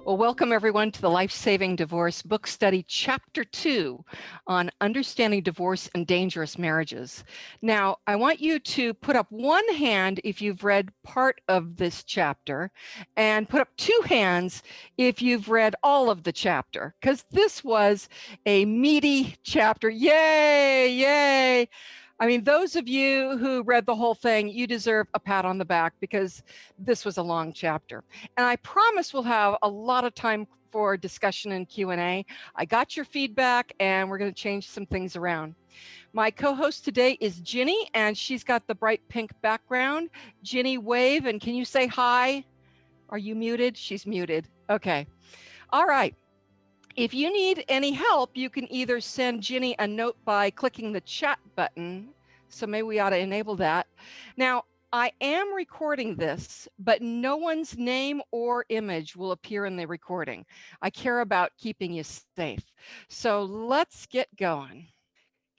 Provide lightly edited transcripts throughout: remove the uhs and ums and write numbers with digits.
Well, welcome everyone to the Life-Saving Divorce Book Study, Chapter 2 on Understanding Divorce and Dangerous Marriages. Now, I want you to put up one hand if you've read part of this chapter, and put up two hands if you've read all of the chapter, because this was a meaty chapter. Yay, yay. I mean, those of you who read the whole thing, you deserve a pat on the back because this was a long chapter. And I promise we'll have a lot of time for discussion and Q&A. I got your feedback and we're going to change some things around. My co-host today is Ginny, and she's got the bright pink background. Ginny, wave, and can you say hi? Are you muted? She's muted. Okay. All right. If you need any help, you can either send Ginny a note by clicking the chat button. So maybe we ought to enable that. Now, I am recording this, but no one's name or image will appear in the recording. I care about keeping you safe. So let's get going.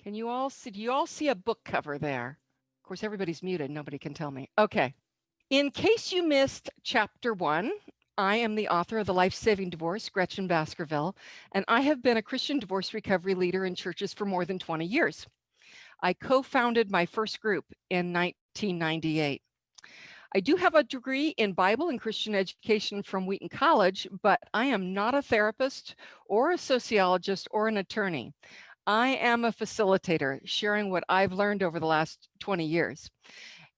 Can you all see, do you all see a book cover there? Of course, everybody's muted. Nobody can tell me. Okay. In case you missed chapter 1, I am the author of The Life-Saving Divorce, Gretchen Baskerville, and I have been a Christian divorce recovery leader in churches for more than 20 years. I co-founded my first group in 1998. I do have a degree in Bible and Christian education from Wheaton College, but I am not a therapist or a sociologist or an attorney. I am a facilitator, sharing what I've learned over the last 20 years.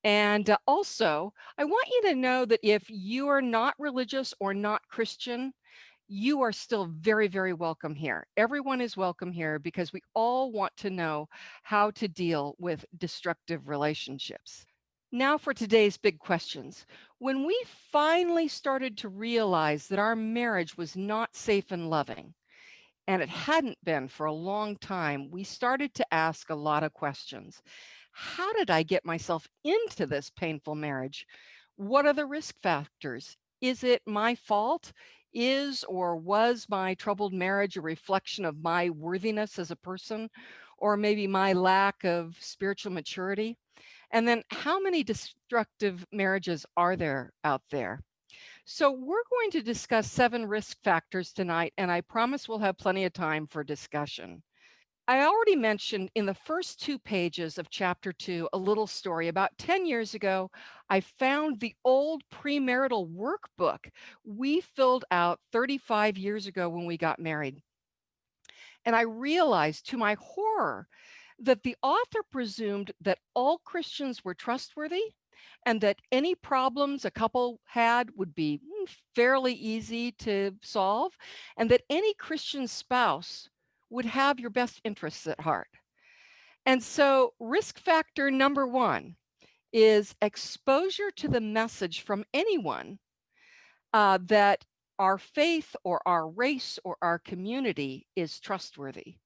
And also, I want you to know that if you are not religious or not Christian, you are still very, very welcome here. Everyone is welcome here because we all want to know how to deal with destructive relationships. Now for today's big questions. When we finally started to realize that our marriage was not safe and loving, and it hadn't been for a long time, we started to ask a lot of questions. How did I get myself into this painful marriage? What are the risk factors? Is it my fault? Is or was my troubled marriage a reflection of my worthiness as a person, or maybe my lack of spiritual maturity? And then how many destructive marriages are there out there? So we're going to discuss 7 risk factors tonight, and I promise we'll have plenty of time for discussion. I already mentioned in the first 2 pages of chapter 2 a little story. About 10 years ago, I found the old premarital workbook we filled out 35 years ago when we got married. And I realized to my horror that the author presumed that all Christians were trustworthy and that any problems a couple had would be fairly easy to solve, and that any Christian spouse would have your best interests at heart. And so, risk factor number 1 is exposure to the message from anyone that our faith or our race or our community is trustworthy.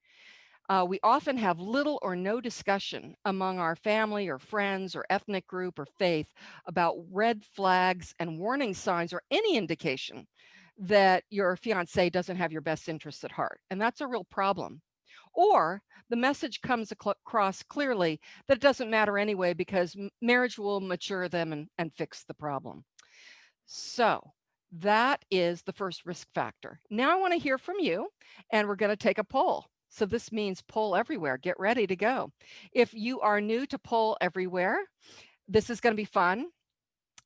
We often have little or no discussion among our family or friends or ethnic group or faith about red flags and warning signs or any indication that your fiance doesn't have your best interests at heart. And that's a real problem. Or the message comes across clearly that it doesn't matter anyway because marriage will mature them and fix the problem. So that is the first risk factor. Now I want to hear from you, and we're going to take a poll. So this means poll everywhere. Get ready to go. If you are new to poll everywhere, this is going to be fun.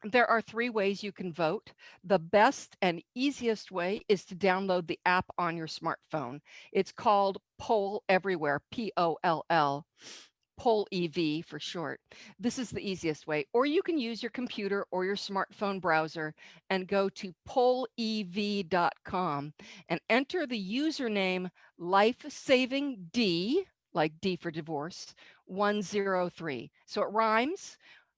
There are 3 ways you can vote. The best and easiest way is to download the app on your smartphone. It's called Poll Everywhere, P-O-L-L. Poll EV for short. This is the easiest way. Or you can use your computer or your smartphone browser and go to pollev.com and enter the username lifesavingd, like D for divorce, 103. So it rhymes,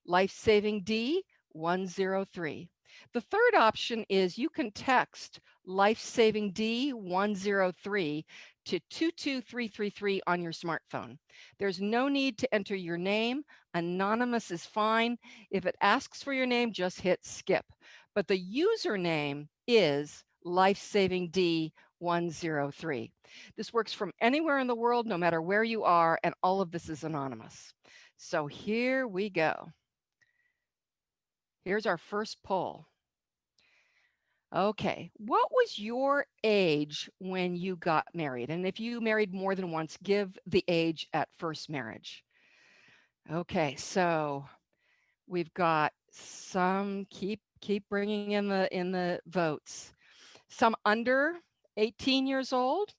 lifesavingd 103. The third option is you can text lifesavingd 103 to 22333 on your smartphone. There's no need to enter your name. Anonymous is fine. If it asks for your name, just hit skip. But the username is lifesavingd103. This works from anywhere in the world, no matter where you are, and all of this is anonymous. So here we go. Here's our first poll. Okay, what was your age when you got married? And if you married more than once, give the age at first marriage. Okay, so we've got some keep bringing in the votes. Some under 18 years old,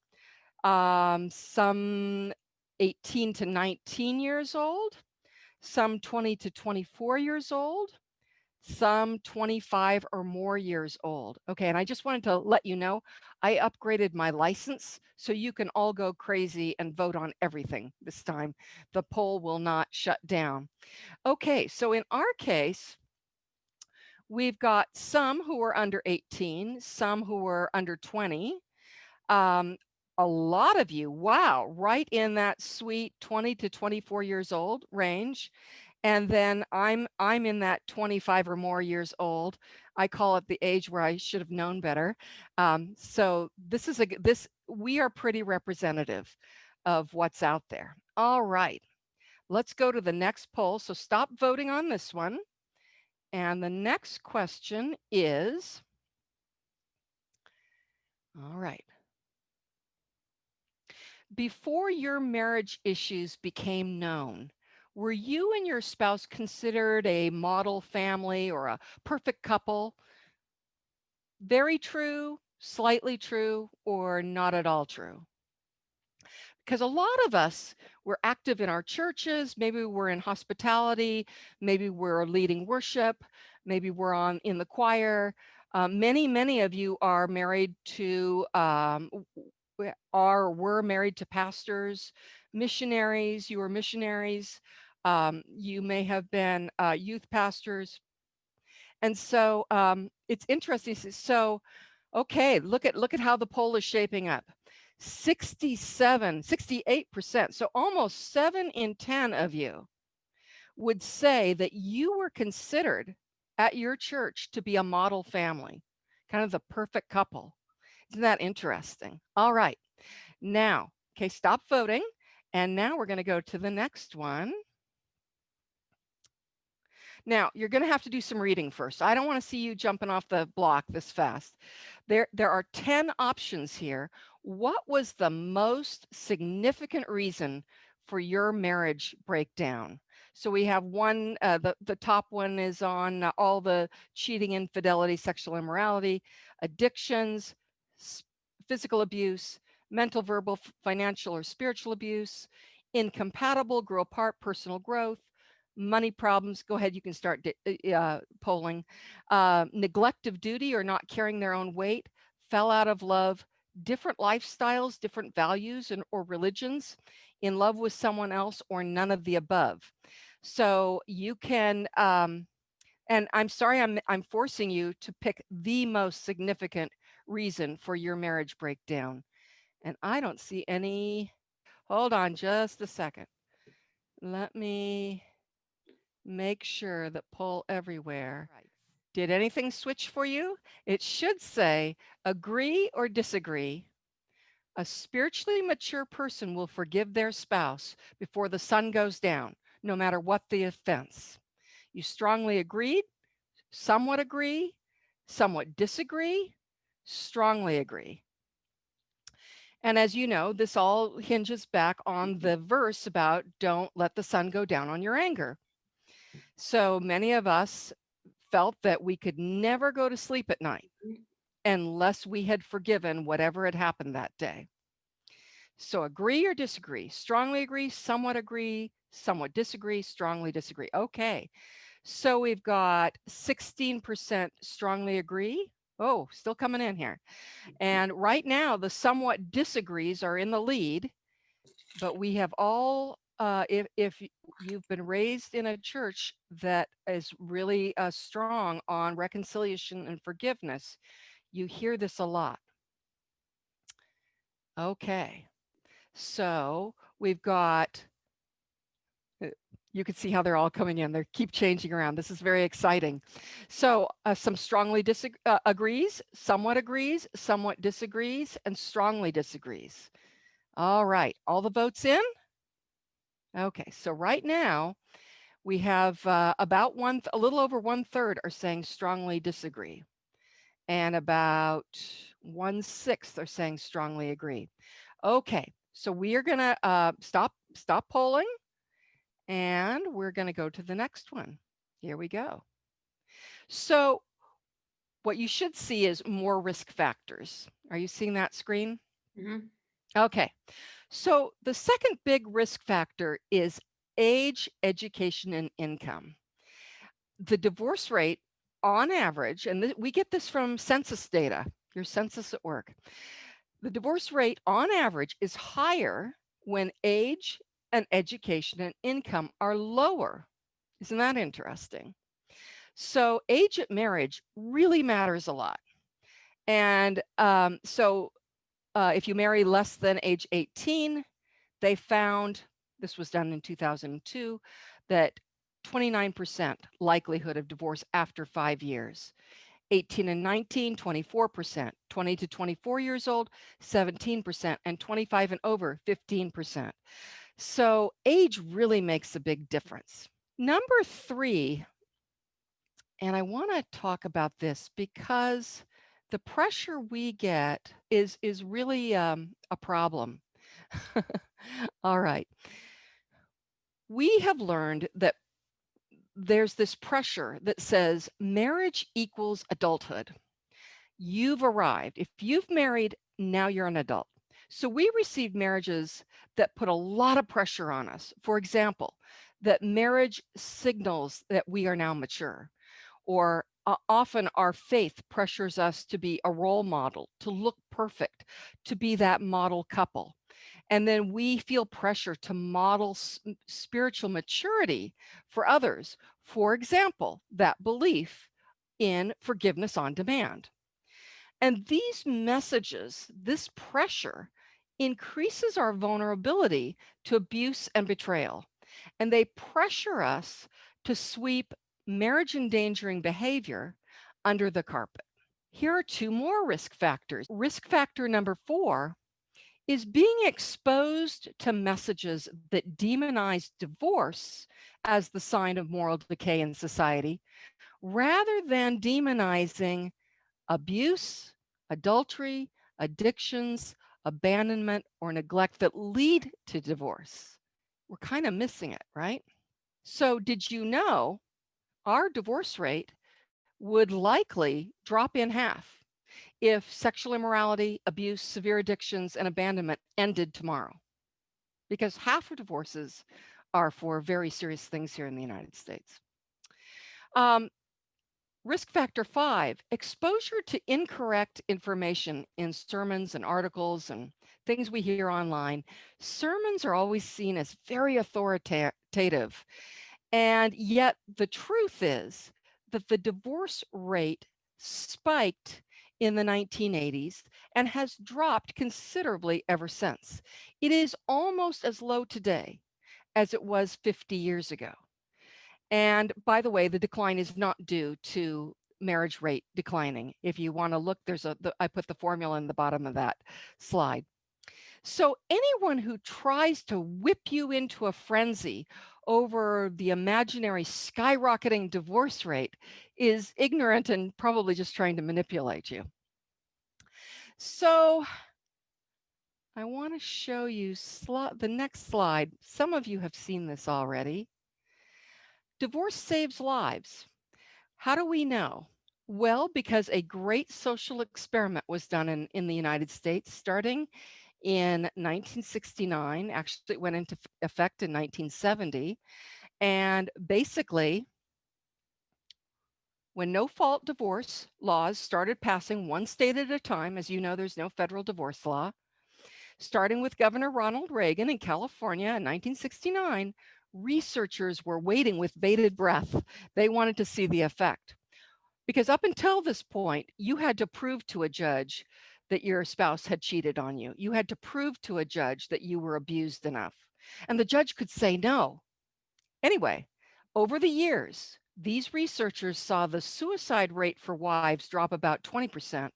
some 18 to 19 years old, some 20 to 24 years old, some 25 or more years old. Okay, and I just wanted to let you know, I upgraded my license so you can all go crazy and vote on everything this time. The poll will not shut down. Okay, so in our case, we've got some who are under 18, some who are under 20. Um, a lot of you, wow, right in that sweet 20 to 24 years old range. And then I'm in that 25 or more years old. I call it the age where I should have known better. So this is this we are pretty representative of what's out there. All right, let's go to the next poll. So stop voting on this one. And the next question is, all right. Before your marriage issues became known, were you and your spouse considered a model family or a perfect couple? Very true, slightly true, or not at all true? Because a lot of us were active in our churches, maybe we're in hospitality, maybe we're leading worship, maybe we're on in the choir. Many of you are married to were married to pastors, missionaries. You were missionaries. You may have been youth pastors, and so it's interesting. So, okay, look at how the poll is shaping up. 68%. So almost 7 in 10 of you would say that you were considered at your church to be a model family, kind of the perfect couple. Isn't that interesting? All right. Now, okay, stop voting. And now we're going to go to the next one. Now, you're going to have to do some reading first. I don't want to see you jumping off the block this fast. There are 10 options here. What was the most significant reason for your marriage breakdown? So we have one, the top one is on all the cheating, infidelity, sexual immorality, addictions, physical abuse, mental, verbal, financial, or spiritual abuse, incompatible, grow apart, personal growth, money problems. Go ahead, you can start polling. Neglect of duty or not carrying their own weight, fell out of love, different lifestyles, different values or religions, in love with someone else, or none of the above. So you can, and I'm sorry, I'm forcing you to pick the most significant reason for your marriage breakdown. And I don't see any. Hold on just a second. Let me make sure that poll everywhere. Right. Did anything switch for you? It should say agree or disagree. A spiritually mature person will forgive their spouse before the sun goes down, no matter what the offense. You strongly agreed, somewhat agree, somewhat disagree, strongly agree. And as you know, this all hinges back on the verse about don't let the sun go down on your anger. So many of us felt that we could never go to sleep at night unless we had forgiven whatever had happened that day. So agree or disagree, strongly agree, somewhat disagree, strongly disagree. Okay, so we've got 16% strongly agree. Oh, still coming in here. And right now, the somewhat disagrees are in the lead, but we have all, if you've been raised in a church that is really strong on reconciliation and forgiveness, you hear this a lot. Okay, so we've got, you can see how they're all coming in. They keep changing around. This is very exciting. So some strongly agrees, somewhat disagrees, and strongly disagrees. All right, all the votes in? Okay, so right now we have about a little over 1/3 are saying strongly disagree. and about 1/6 are saying strongly agree. Okay, so we are gonna stop polling, and we're gonna go to the next one. Here we go. So what you should see is more risk factors. Are you seeing that screen? Mhm. Okay, so the second big risk factor is age, education, and income. The divorce rate on average, and we get this from census data, your census at work. The divorce rate on average is higher when age and education and income are lower. Isn't that interesting? So age at marriage really matters a lot. And if you marry less than age 18, they found, this was done in 2002, that 29% likelihood of divorce after 5 years. 18 and 19, 24%. 20 to 24 years old, 17%. And 25 and over, 15%. So age really makes a big difference. Number three, and I want to talk about this because the pressure we get is really a problem. All right. We have learned that there's this pressure that says marriage equals adulthood. You've arrived. If you've married, now you're an adult. So we receive marriages that put a lot of pressure on us. For example, that marriage signals that we are now mature, or often our faith pressures us to be a role model, to look perfect, to be that model couple. And then we feel pressure to model spiritual maturity for others. For example, that belief in forgiveness on demand. And these messages, this pressure, increases our vulnerability to abuse and betrayal. And they pressure us to sweep marriage endangering behavior under the carpet. Here are two more risk factors. Risk factor number 4 is being exposed to messages that demonize divorce as the sign of moral decay in society, rather than demonizing abuse, adultery, addictions, abandonment, or neglect that lead to divorce. We're kind of missing it, right? So, did you know our divorce rate would likely drop in half if sexual immorality, abuse, severe addictions, and abandonment ended tomorrow? Because half of divorces are for very serious things here in the United States. Um, Risk factor 5, exposure to incorrect information in sermons and articles and things we hear online. Sermons are always seen as very authoritative. And yet the truth is that the divorce rate spiked in the 1980s and has dropped considerably ever since. It is almost as low today as it was 50 years ago. And by the way, the decline is not due to marriage rate declining. If you want to look, I put the formula in the bottom of that slide. So anyone who tries to whip you into a frenzy over the imaginary skyrocketing divorce rate is ignorant and probably just trying to manipulate you. So I want to show you the next slide. Some of you have seen this already. Divorce saves lives. How do we know? Well, because a great social experiment was done in the United States starting in 1969. Actually, it went into effect in 1970. And basically, when no fault divorce laws started passing one state at a time, as you know, there's no federal divorce law, starting with Governor Ronald Reagan in California in 1969, researchers were waiting with bated breath. They wanted to see the effect. Because up until this point, you had to prove to a judge that your spouse had cheated on you. You had to prove to a judge that you were abused enough. And the judge could say no. Anyway, over the years, these researchers saw the suicide rate for wives drop about 20%.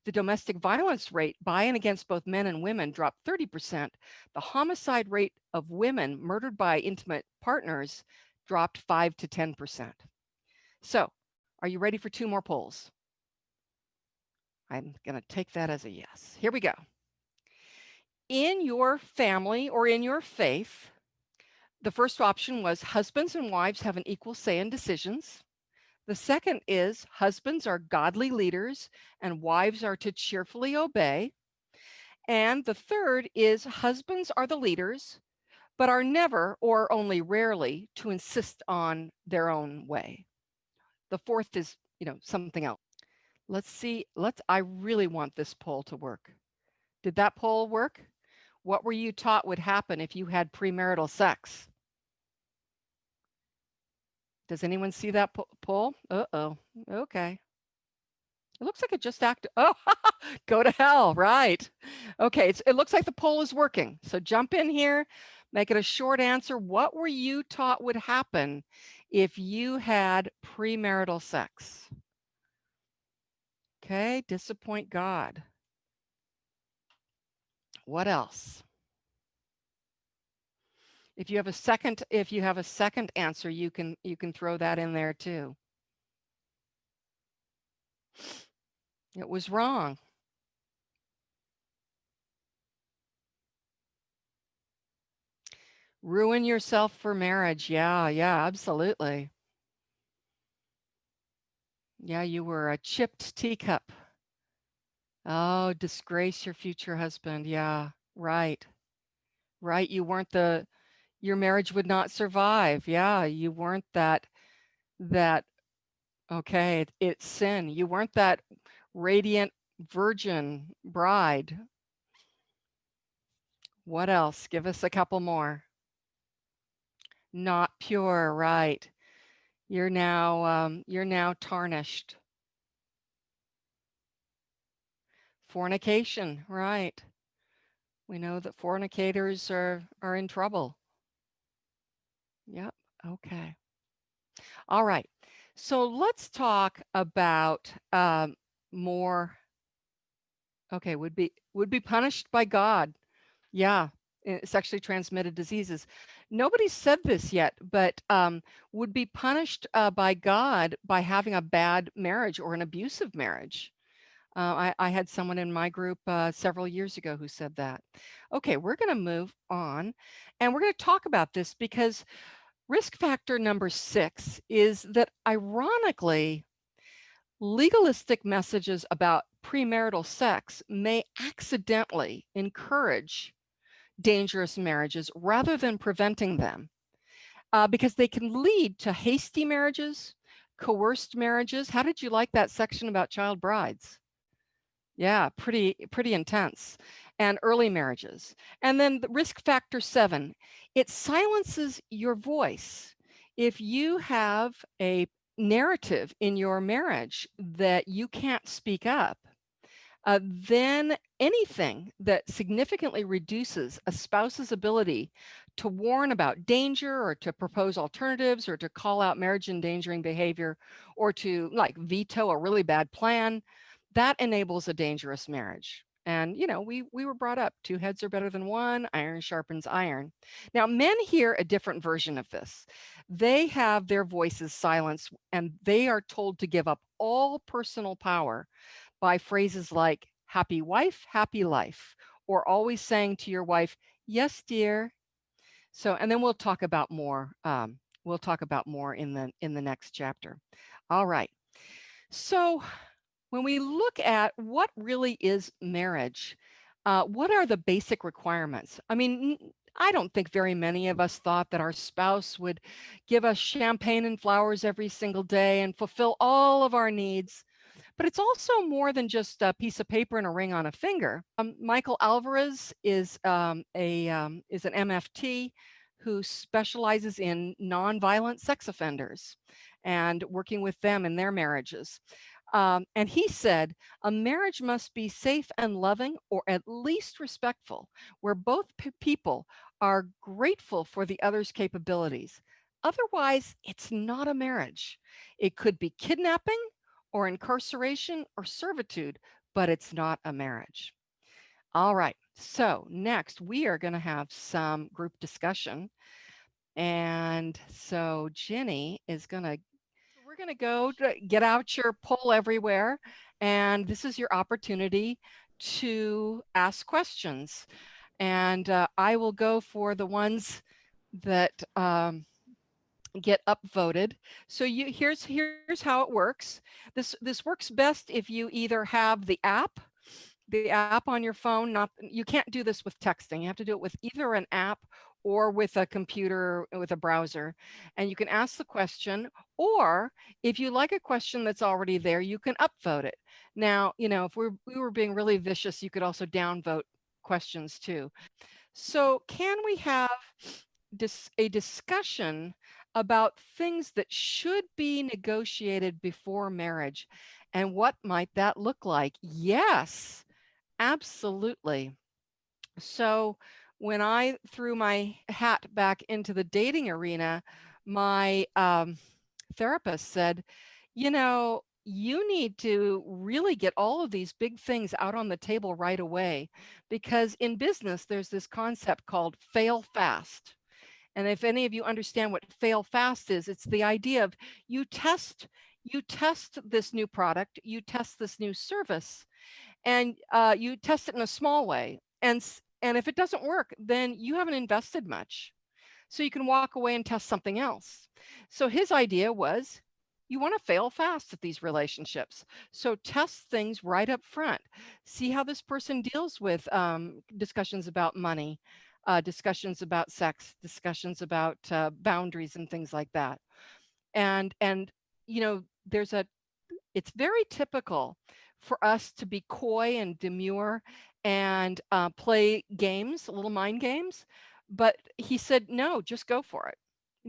The domestic violence rate by and against both men and women dropped 30%. The homicide rate of women murdered by intimate partners dropped 5 to 10%. So, are you ready for two more polls? I'm going to take that as a yes. Here we go. In your family or in your faith, the first option was husbands and wives have an equal say in decisions. The second is husbands are godly leaders and wives are to cheerfully obey. And the third is husbands are the leaders, but are never or only rarely to insist on their own way. The fourth is, something else. Let's see. I really want this poll to work. Did that poll work? What were you taught would happen if you had premarital sex? Does anyone see that poll? Uh-oh. Okay. It looks like it just acted. Oh, go to hell. Right. Okay. It looks like the poll is working. So jump in here, make it a short answer. What were you taught would happen if you had premarital sex? Okay. Disappoint God. What else? If you have a second answer, you can throw that in there too. It was wrong. Ruin yourself for marriage. Yeah, absolutely. Yeah, you were a chipped teacup. Oh, disgrace your future husband. Yeah, right. Right. Your marriage would not survive. Yeah, you weren't that, okay, it's sin. You weren't that radiant virgin bride. What else? Give us a couple more. Not pure, right. You're now tarnished. Fornication, right. We know that fornicators are in trouble. Yep. Okay. All right. So let's talk about more. Okay, would be punished by God. Yeah, sexually transmitted diseases. Nobody's said this yet, but would be punished by God by having a bad marriage or an abusive marriage. I had someone in my group several years ago who said that. Okay, we're going to move on and we're going to talk about this because risk factor number 6 is that ironically, legalistic messages about premarital sex may accidentally encourage dangerous marriages rather than preventing them because they can lead to hasty marriages, coerced marriages. How did you like that section about child brides? Yeah, pretty intense. And early marriages. And then the risk factor 7, it silences your voice. If you have a narrative in your marriage that you can't speak up, then anything that significantly reduces a spouse's ability to warn about danger or to propose alternatives or to call out marriage endangering behavior or to like veto a really bad plan, that enables a dangerous marriage. And we were brought up, two heads are better than one, iron sharpens iron. Now, men hear a different version of this. They have their voices silenced and they are told to give up all personal power by phrases like happy wife, happy life, or always saying to your wife, yes, dear. So, and then we'll talk about more. We'll talk about more in the next chapter. All right. So, when we look at what really is marriage, what are the basic requirements? I mean, I don't think very many of us thought that our spouse would give us champagne and flowers every single day and fulfill all of our needs. But it's also more than just a piece of paper and a ring on a finger. Michael Alvarez is an MFT who specializes in nonviolent sex offenders and working with them in their marriages. And he said, a marriage must be safe and loving, or at least respectful, where both people are grateful for the other's capabilities. Otherwise, it's not a marriage. It could be kidnapping or incarceration or servitude, but it's not a marriage. All right, so next we are going to have some group discussion. And so Jenny is going to, we're going to go to get out your poll everywhere And this is your opportunity to ask questions. And I will go for the ones that get upvoted. So here's how it works. This works best if you either have the app on your phone. Not You can't do this with texting. You have to do it with either an app or with a computer with a browser. And you can ask the question, or if you like a question that's already there, you can upvote it. Now, if we were being really vicious, you could also downvote questions too. So, can we have a discussion about things that should be negotiated before marriage? And what might that look like? Yes, absolutely. So, when I threw my hat back into the dating arena, my therapist said, you need to really get all of these big things out on the table right away, because in business, there's this concept called fail fast. And if any of you understand what fail fast is, it's the idea of you test you test this new product, you test this new service, and you test it in a small way. And if it doesn't work, then you haven't invested much. So you can walk away and test something else. So his idea was, you want to fail fast at these relationships. So test things right up front. See how this person deals with discussions about money, discussions about sex, discussions about boundaries and things like that. And there's a it's very typical for us to be coy and demure and play games, little mind games. But he said, no, just go for it.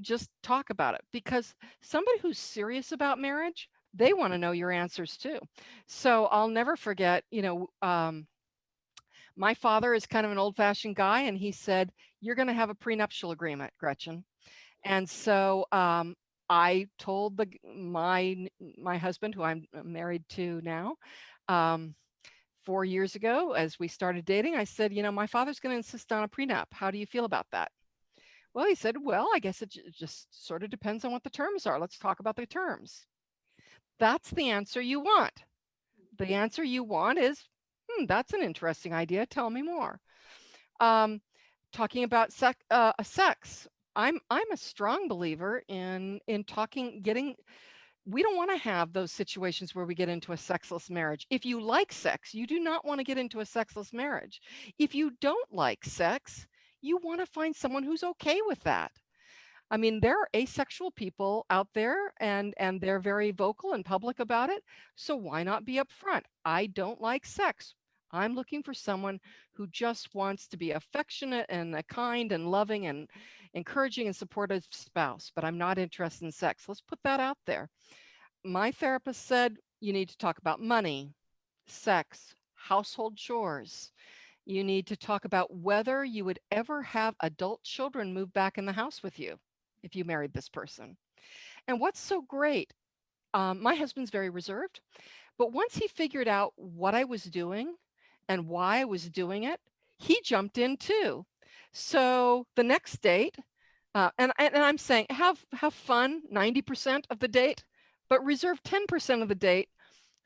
Just talk about it, because somebody who's serious about marriage, they want to know your answers too. So I'll never forget, my father is kind of an old fashioned guy, and he said, you're going to have a prenuptial agreement, Gretchen. And so I told my husband, who I'm married to now, um, 4 years ago, as we started dating, I said, my father's going to insist on a prenup. How do you feel about that? Well, he said, well, I guess it just sort of depends on what the terms are. Let's talk about the terms. That's the answer you want. The answer you want is, that's an interesting idea. Tell me more. Um, Talking about sex. I'm a strong believer in talking, getting. We don't want to have those situations where we get into a sexless marriage. If you like sex, you do not want to get into a sexless marriage. If you don't like sex, you want to find someone who's okay with that. I mean, there are asexual people out there, and they're very vocal and public about it. So why not be upfront? I don't like sex. I'm looking for someone who just wants to be affectionate and a kind and loving and encouraging and supportive spouse, but I'm not interested in sex. Let's put that out there. My therapist said you need to talk about money, sex, household chores. You need to talk about whether you would ever have adult children move back in the house with you if you married this person. And what's so great, my husband's very reserved, but once he figured out what I was doing and why I was doing it, he jumped in too. So the next date, and I'm saying have fun 90% of the date, but reserve 10% of the date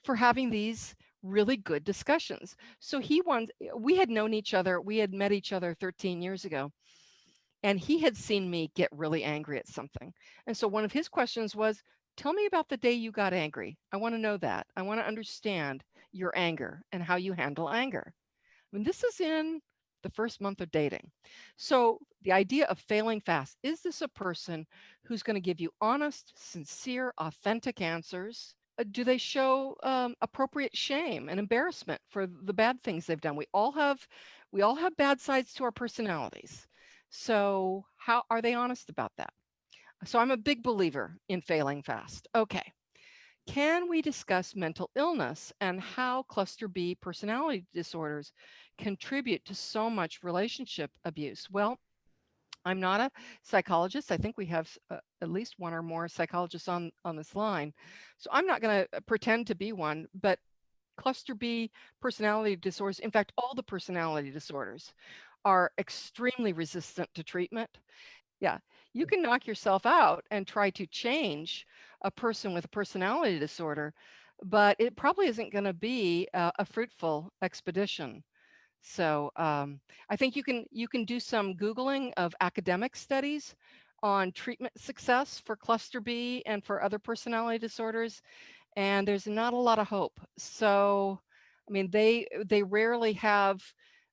for having these really good discussions. So we had known each other, we had met each other 13 years ago, and he had seen me get really angry at something. And so one of his questions was, tell me about the day you got angry. I want to know that. I want to understand your anger and how you handle anger. I mean, this is in the first month of dating. So the idea of failing fast, is this a person who's going to give you honest, sincere, authentic answers? Do they show appropriate shame and embarrassment for the bad things they've done? We all have bad sides to our personalities. So how are they honest about that? So I'm a big believer in failing fast. Okay. Can we discuss mental illness and how cluster B personality disorders contribute to so much relationship abuse? Well, I'm not a psychologist. I think we have at least one or more psychologists on this line. So I'm not going to pretend to be one, but cluster B personality disorders, in fact, all the personality disorders are extremely resistant to treatment. Yeah, you can knock yourself out and try to change a person with a personality disorder, but it probably isn't going to be a fruitful expedition. So I think you can do some Googling of academic studies on treatment success for cluster B and for other personality disorders, and there's not a lot of hope. So, I mean, they rarely have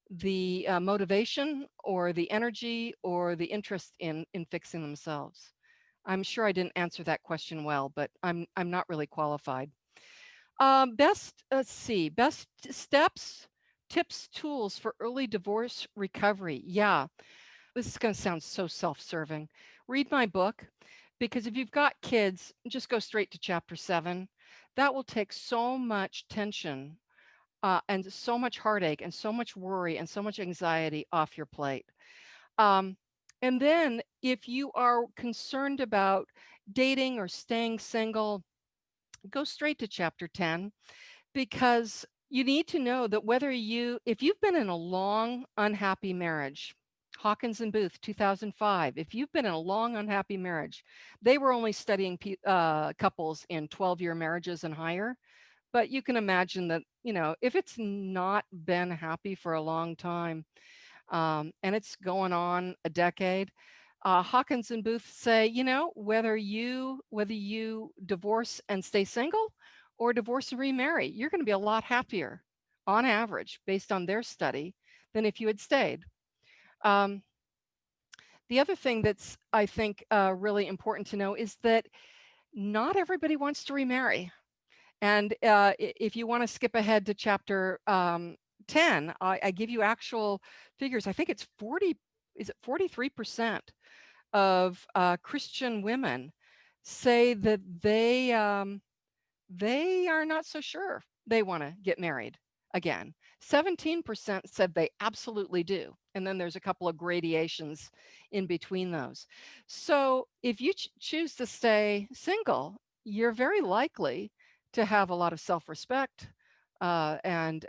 the motivation or the energy or the interest in fixing themselves. I'm sure I didn't answer that question well, but I'm not really qualified. Best, let's see, best steps, tips, tools for early divorce recovery. Yeah, this is going to sound so self-serving. Read my book, because if you've got kids, just go straight to chapter 7. That will take so much tension and so much heartache and so much worry and so much anxiety off your plate. Um, and then if you are concerned about dating or staying single, go straight to chapter 10, because you need to know that if you've been in a long, unhappy marriage, Hawkins and Booth, 2005, if you've been in a long, unhappy marriage, they were only studying couples in 12-year marriages and higher. But you can imagine that, if it's not been happy for a long time, and it's going on a decade, Hawkins and Booth say, whether you divorce and stay single or divorce and remarry, you're going to be a lot happier on average, based on their study, than if you had stayed. Um, the other thing that's, I think, really important to know is that not everybody wants to remarry. And if you want to skip ahead to chapter 10, I give you actual figures. I think it's 40, is it 43% of Christian women say that they are not so sure they want to get married again. 17% said they absolutely do. And then there's a couple of gradations in between those. So if you choose to stay single, you're very likely to have a lot of self-respect and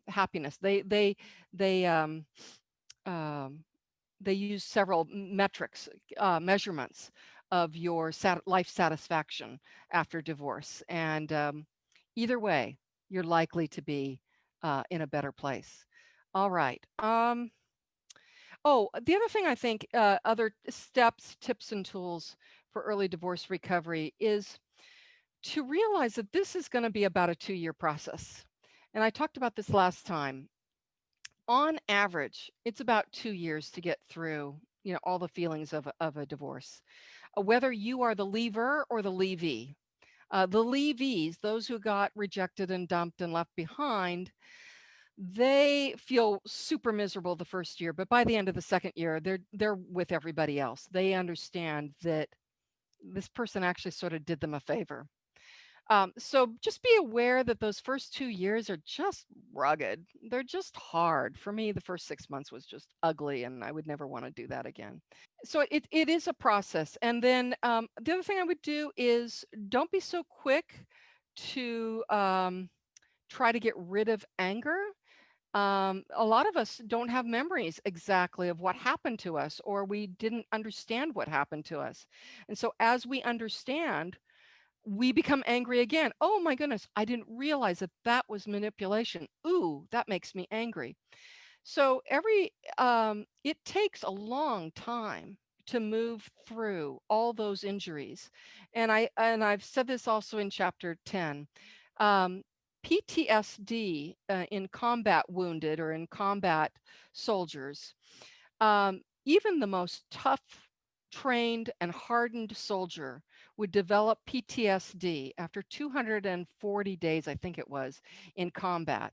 happiness. Um, they use several metrics, measurements of your life satisfaction after divorce. And either way, you're likely to be in a better place. All right. Oh, the other thing I think, other steps, tips, and tools for early divorce recovery is to realize that this is going to be about a 2-year process. And I talked about this last time. On average, it's about 2 years to get through, all the feelings of a divorce, whether you are the leaver or the leavee. The leavees, those who got rejected and dumped and left behind, they feel super miserable the first year, but by the end of the second year, they're with everybody else. They understand that this person actually sort of did them a favor. So just be aware that those first 2 years are just rugged. They're just hard. For me, the first 6 months was just ugly, and I would never want to do that again. So it is a process. And then the other thing I would do is don't be so quick to try to get rid of anger. A lot of us don't have memories exactly of what happened to us, or we didn't understand what happened to us. And so as we understand, we become angry again. Oh my goodness, I didn't realize that that was manipulation. Ooh, that makes me angry. So it takes a long time to move through all those injuries. And I've said this also in chapter 10. Um, PTSD in combat wounded or in combat soldiers, even the most tough, trained, and hardened soldier would develop PTSD after 240 days, I think it was, in combat.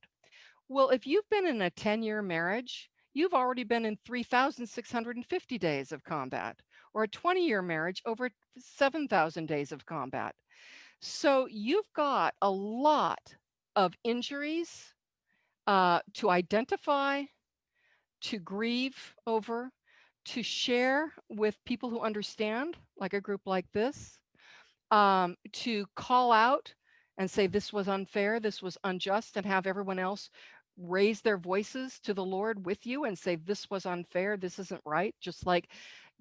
Well, if you've been in a 10-year marriage, you've already been in 3,650 days of combat, or a 20-year marriage over 7,000 days of combat. So you've got a lot of injuries to identify, to grieve over, to share with people who understand, like a group like this, to call out and say, this was unfair, this was unjust, and have everyone else raise their voices to the Lord with you and say, this was unfair, this isn't right, just like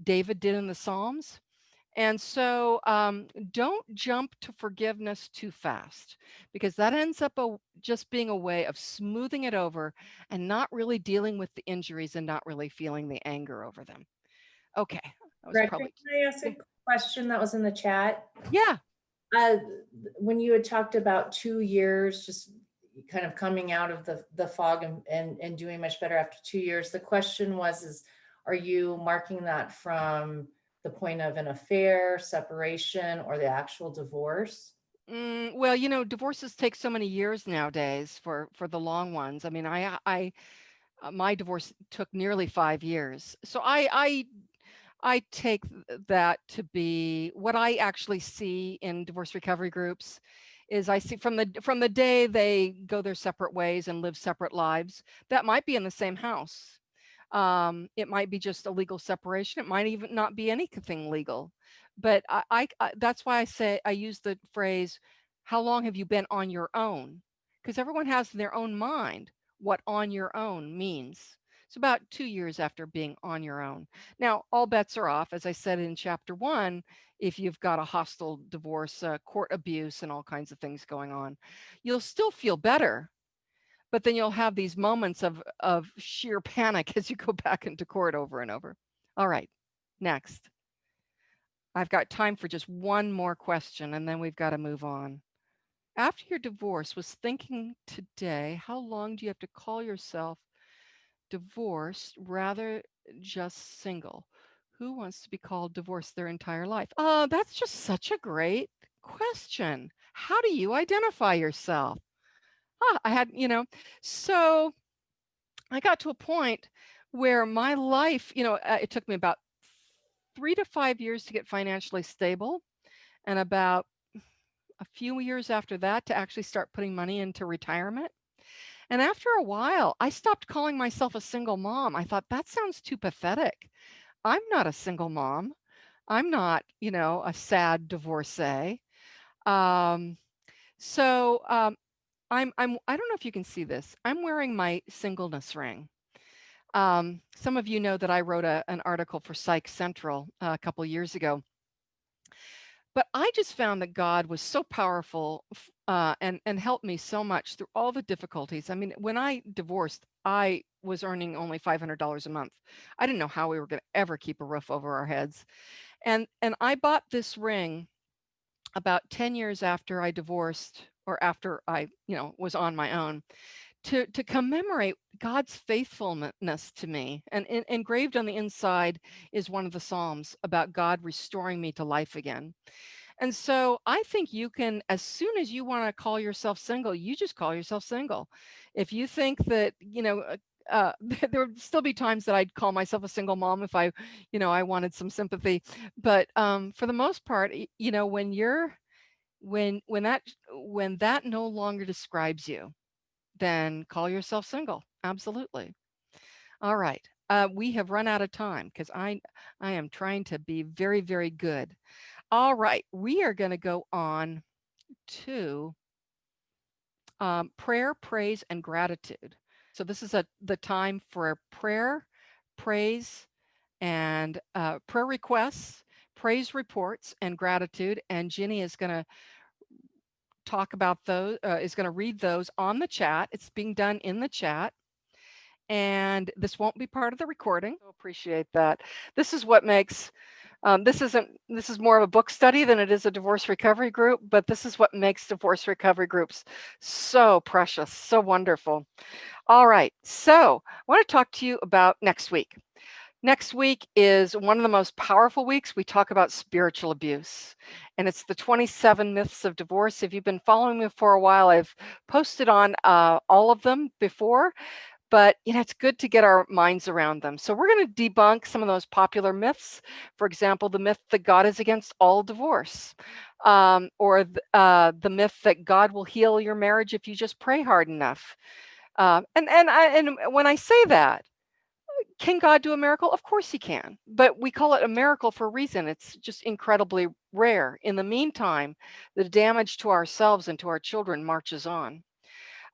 David did in the Psalms. And so don't jump to forgiveness too fast, because that ends up just being a way of smoothing it over and not really dealing with the injuries and not really feeling the anger over them. Okay, that was Gretchen, probably, can I ask yeah. a question that was in the chat? Yeah. Uh, when you had talked about 2 years, just kind of coming out of the fog and doing much better after 2 years, the question was, are you marking that from the point of an affair, separation, or the actual divorce? Well, divorces take so many years nowadays for the long ones. I mean, my divorce took nearly 5 years, so I take that to be what I actually see in divorce recovery groups. Is I see from the day they go their separate ways and live separate lives. That might be in the same house. It might be just a legal separation. It might even not be anything legal. But that's why I say I use the phrase, "How long have you been on your own?" Because everyone has in their own mind what on your own means. It's about 2 years after being on your own. Now, all bets are off, as I said in chapter 1, if you've got a hostile divorce, court abuse, and all kinds of things going on. You'll still feel better, but then you'll have these moments of sheer panic as you go back into court over and over. All right, next. I've got time for just one more question, and then we've got to move on. After your divorce, was thinking today, how long do you have to call yourself divorced rather just single? Who wants to be called divorced their entire life? Oh, that's just such a great question. How do you identify yourself? I had, so I got to a point where my life, it took me about 3 to 5 years to get financially stable, and about a few years after that to actually start putting money into retirement. And after a while, I stopped calling myself a single mom. I thought that sounds too pathetic. I'm not a single mom. I'm not, a sad divorcee. Um, so I don't know if you can see this. I'm wearing my singleness ring. Some of you know that I wrote an article for Psych Central a couple years ago, but I just found that God was so powerful and helped me so much through all the difficulties. I mean, when I divorced, I was earning only $500 a month. I didn't know how we were going to ever keep a roof over our heads, and I bought this ring about 10 years after I divorced, or after I, was on my own, to commemorate God's faithfulness to me. And engraved on the inside is one of the Psalms about God restoring me to life again. And so I think you can, as soon as you want to call yourself single, you just call yourself single. If you think that, there would still be times that I'd call myself a single mom if I wanted some sympathy. But for the most part, when you're when that no longer describes you, then call yourself single. Absolutely. All right. We have run out of time because I am trying to be very, very good. All right. We are going to go on to prayer, praise, and gratitude. So this is the time for prayer, praise, and prayer requests, praise reports, and gratitude. And Ginny is going to talk about those, is going to read those on the chat. It's being done in the chat. And this won't be part of the recording. So appreciate that. This is what makes this is more of a book study than it is a divorce recovery group, but this is what makes divorce recovery groups so precious, so wonderful. All right, so I want to talk to you about next week. Next week is one of the most powerful weeks. We talk about spiritual abuse, and it's the 27 myths of divorce. If you've been following me for a while, I've posted on all of them before, but it's good to get our minds around them. So we're going to debunk some of those popular myths. For example, the myth that God is against all divorce, or the myth that God will heal your marriage if you just pray hard enough. And when I say that, can God do a miracle? Of course he can, but we call it a miracle for a reason. It's just incredibly rare. In the meantime, the damage to ourselves and to our children marches on.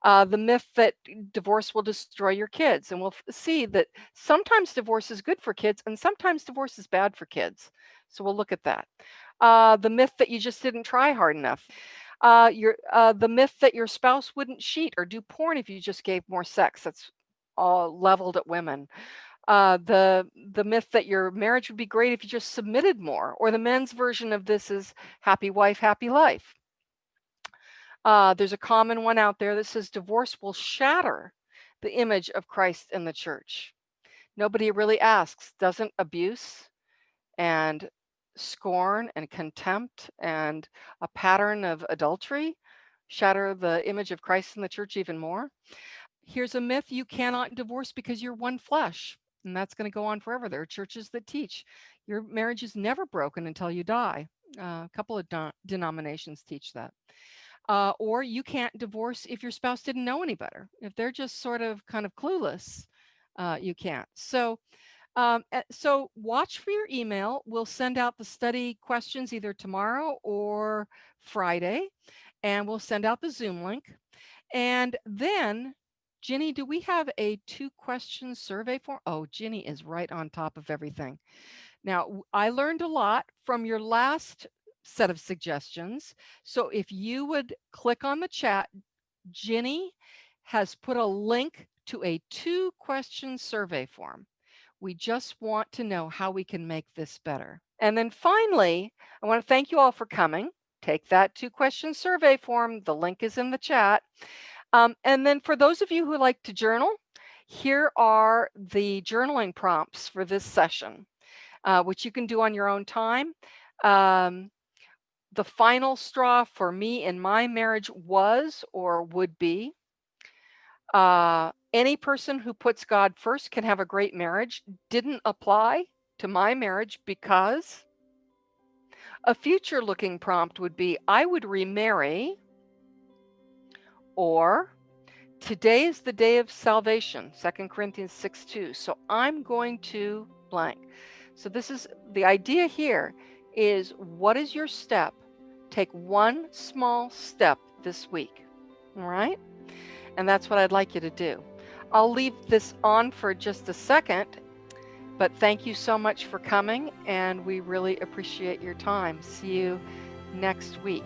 The myth that divorce will destroy your kids, and we'll see that sometimes divorce is good for kids and sometimes divorce is bad for kids. So we'll look at that. The myth that you just didn't try hard enough. The myth that your spouse wouldn't cheat or do porn if you just gave more sex. That's all leveled at women. The myth that your marriage would be great if you just submitted more, or the men's version of this is happy wife, happy life. There's a common one out there that says divorce will shatter the image of Christ in the church. Nobody really asks, doesn't abuse and scorn and contempt and a pattern of adultery shatter the image of Christ in the church even more? Here's a myth: you cannot divorce because you're one flesh. And that's going to go on forever. There are churches that teach your marriage is never broken until you die. A couple of denominations teach that. Or you can't divorce if your spouse didn't know any better. If they're just sort of kind of clueless, you can't. So watch for your email. We'll send out the study questions either tomorrow or Friday, and we'll send out the Zoom link. And then, Ginny, do we have a 2-question survey form? Oh, Ginny is right on top of everything. Now, I learned a lot from your last set of suggestions. So if you would click on the chat, Ginny has put a link to a 2-question survey form. We just want to know how we can make this better. And then finally, I want to thank you all for coming. Take that 2-question survey form. The link is in the chat. And then for those of you who like to journal, here are the journaling prompts for this session, which you can do on your own time. The final straw for me in my marriage was or would be, any person who puts God first can have a great marriage. Didn't apply to my marriage because a future looking prompt would be, I would remarry, or today is the day of salvation, 2 Corinthians 6:2. So I'm going to blank. So this is the idea here is, what is your step? Take one small step this week. All right? And that's what I'd like you to do. I'll leave this on for just a second, but thank you so much for coming, and we really appreciate your time. See you next week.